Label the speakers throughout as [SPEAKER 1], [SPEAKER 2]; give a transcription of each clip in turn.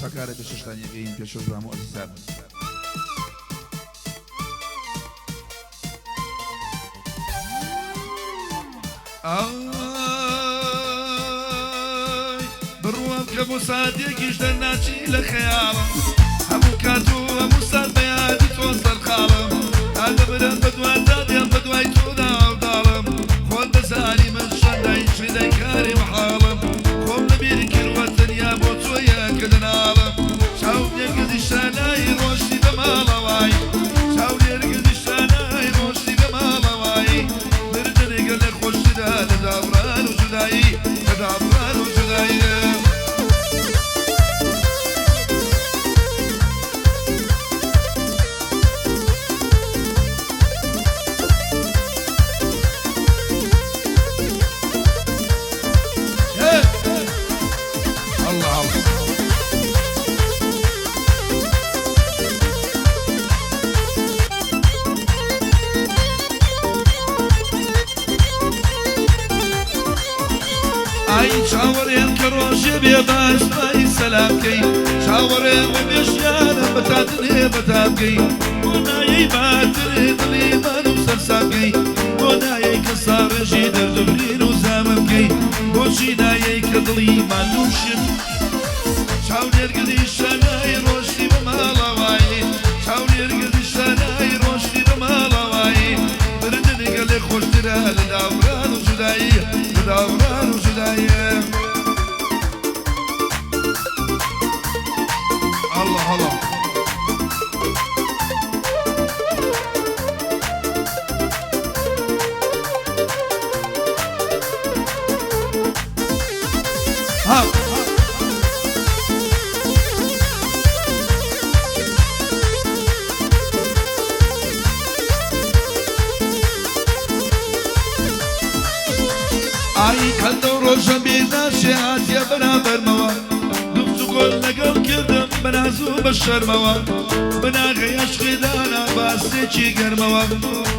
[SPEAKER 1] چاکارە بێششتانیەکەین پێشۆزام و ئەزیزان بڕوام کە بۆ ساتێکیش دەرناچی لە خەیاڵم هەموو کات و هەموو سات بە یادی تۆ سەرخاڵم تا دەبرم بە دواندا دێم بە دوای تۆدا هەڵداڵم خۆت دەزانی من شەندای شوێنەی کاری مەحاڵم خۆم لەبیری کردوە تەنیا بۆ تۆیە کە دەناڵم چاو لێرگەزی شانایی ڕۆشتی بە ماڵەوای چاو لێرگەزی شانایی ڕۆشتی بە ماڵەوای بردنێگە لە خۆشتدا لە دابڕان و جودایی لە دابڕان و جودایی شاورين كروشي بيباس باي سلامكي شاورين وبيشيانا بتاتني بتابكي ونايي باتني دلي مانو سرسابكي ونايي كسار جي دردبرين وزاممكي بوشي نايي كدلي مانو شم شاورين قدي شاناي روشتي بمالاواي شاورين قدي شاناي روشتي بمالاواي بردني قلي خوش ترى لدابران وجداي لدابران وجداي الله الله ها اي كندو روشن بيناشي عاتيا برابر مواد قول لقل كذب بنازو بالشرموا بناغي عشقي دانا باسيكي قرموا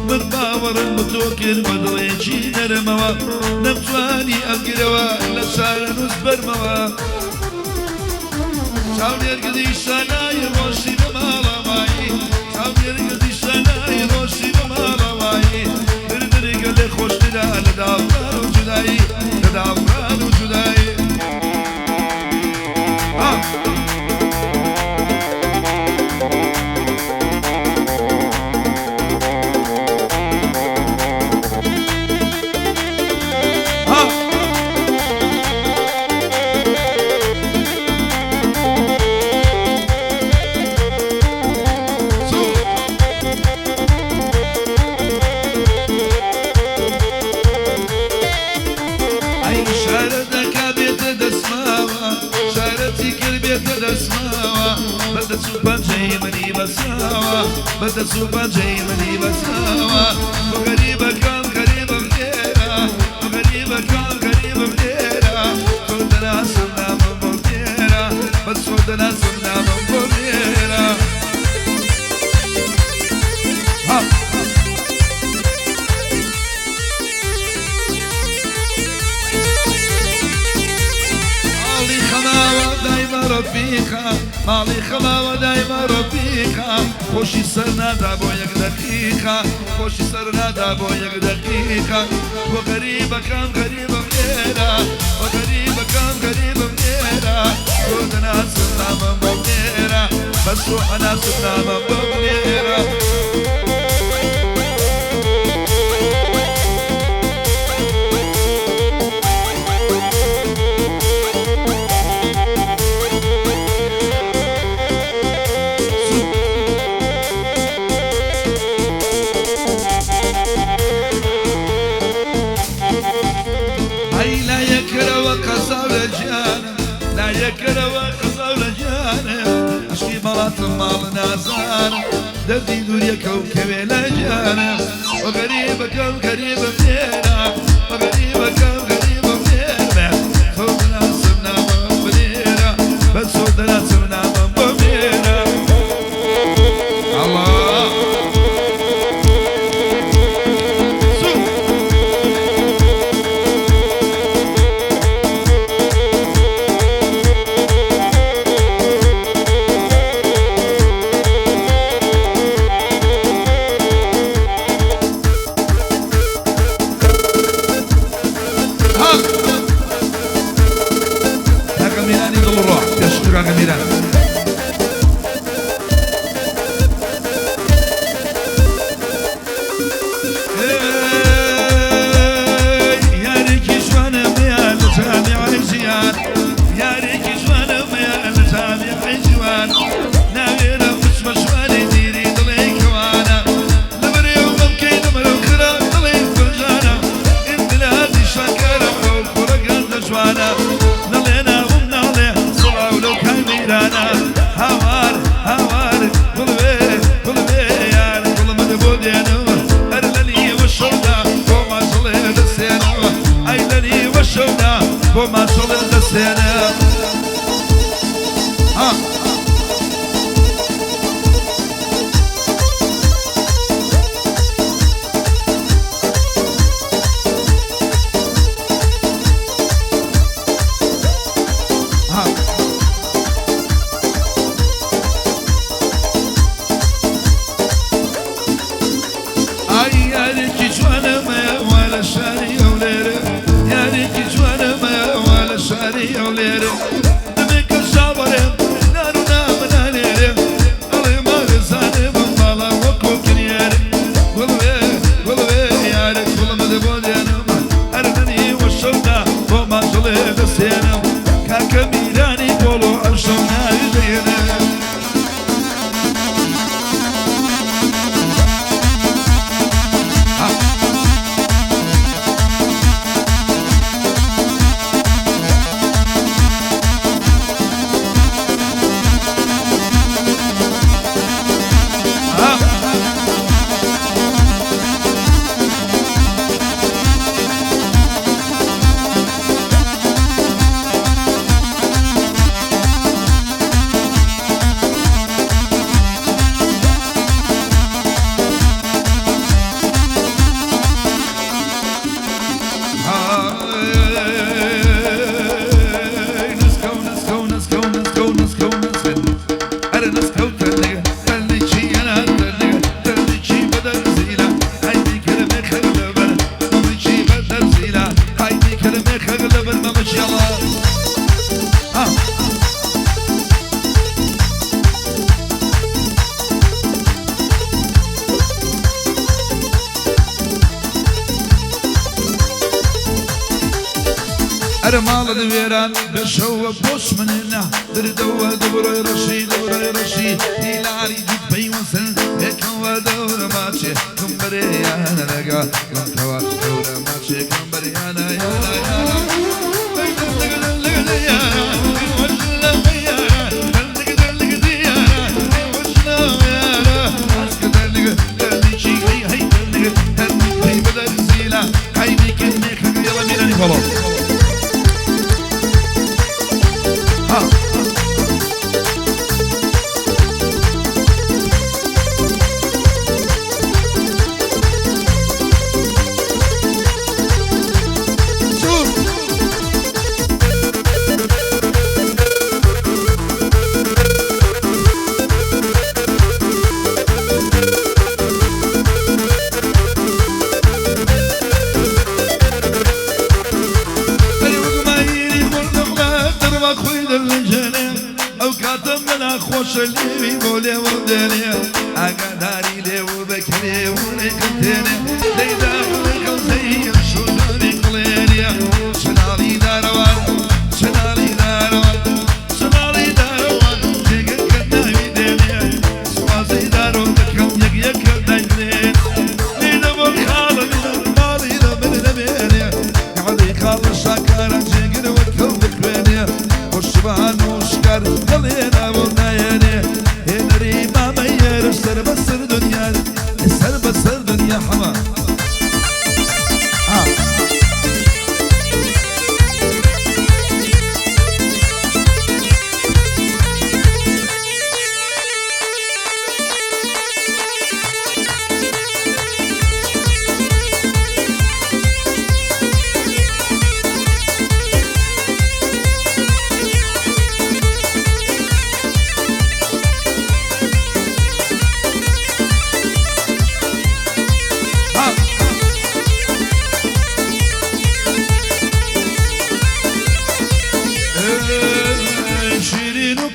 [SPEAKER 1] متباور المتوكل مدريكي نرموا نمتواني أقروا لسار نسبرموا شاوني ارقدي شاناي روشي بمالا ماي شاوني ارقدي شاناي روشي بمالا ماي بردري قلي خوش تدا لدابران وجداي لدابران وجداي بدأ سوبر جاي مني بساوا وغريبة كان غريبة غيرها وغريبة كان غريبة غيرها صدنا صرنا من بغيرها بس صدنا صرنا من بغيرها مالي خلاوة دايما رفيقها مالي خلاوة دايما رفيقها خوشی سر ندا بو یک دقیقه خوشی سر ندا بو یک دقیقه و غریب کم غریب میرا و غریب کم غریب میرا تو دنا سلام بمیرا بس رو انا سلام بمیرا يكروا قصوا لجانا عشقي بلاط مال نازانا دردي دوريا كوكبي لجانا وغريبة كم غريبة منينا وغريبة كم غريبة منينا صوتنا صرنا من بنينا بس صوتنا صرنا من بنينا الله كاكا ميران وما صلى السنة مال دويران بشوة بوش مننا دردوة دبري رشيد دبري رشيد إلاري جد بي وسن هيك هو دورة ماشي كمبري أنا لقا كنت هو دورة ماشي كمبري أنا يا خوش اللي بولي ودني أقداري لي وبكري ونكتني ليدا ولكم زي شجري قليلي شنالي داروان شنالي داروان شنالي داروان جيك كنا يدني سوازي دارو بكم يك دايدني ليدا بالخال من مالي من لبيني قعدي خال شكر جيك وكم بكبيني وشبان وشكر خلينا بسر دنيا السر بسر دنيا حما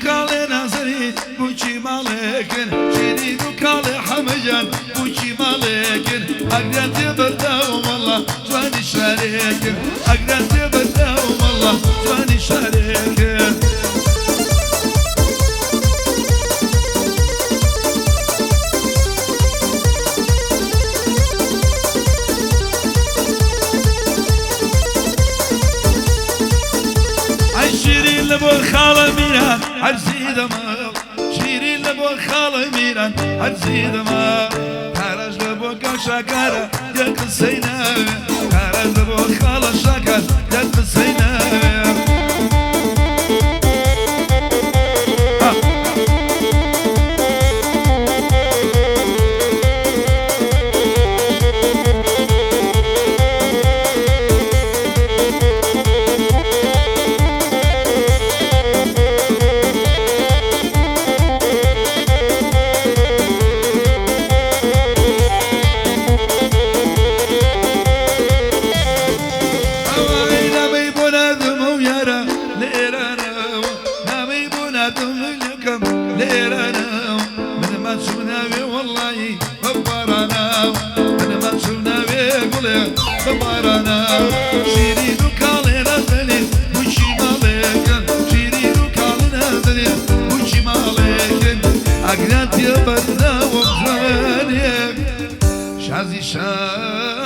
[SPEAKER 1] كالي نازري بوشي مالكن شيرين وكالي حمجان بوشي مالكن أقدر تبرداوم والله جواني شاركن أقدر تبرداوم والله جواني شاركن شيرين لبو خالة ميران عرسي دماغ شيرين لبو خالة ميران عرسي دماغ كارج لبو قاشا كارا يا قصينا كارج لبو خالة شاكر يا قصينا شيرين وكالي نازلي وشي مالكن شيرين وكالي نازلي وشي مالكن أقنات يبرنا وبزانيك شازي شاز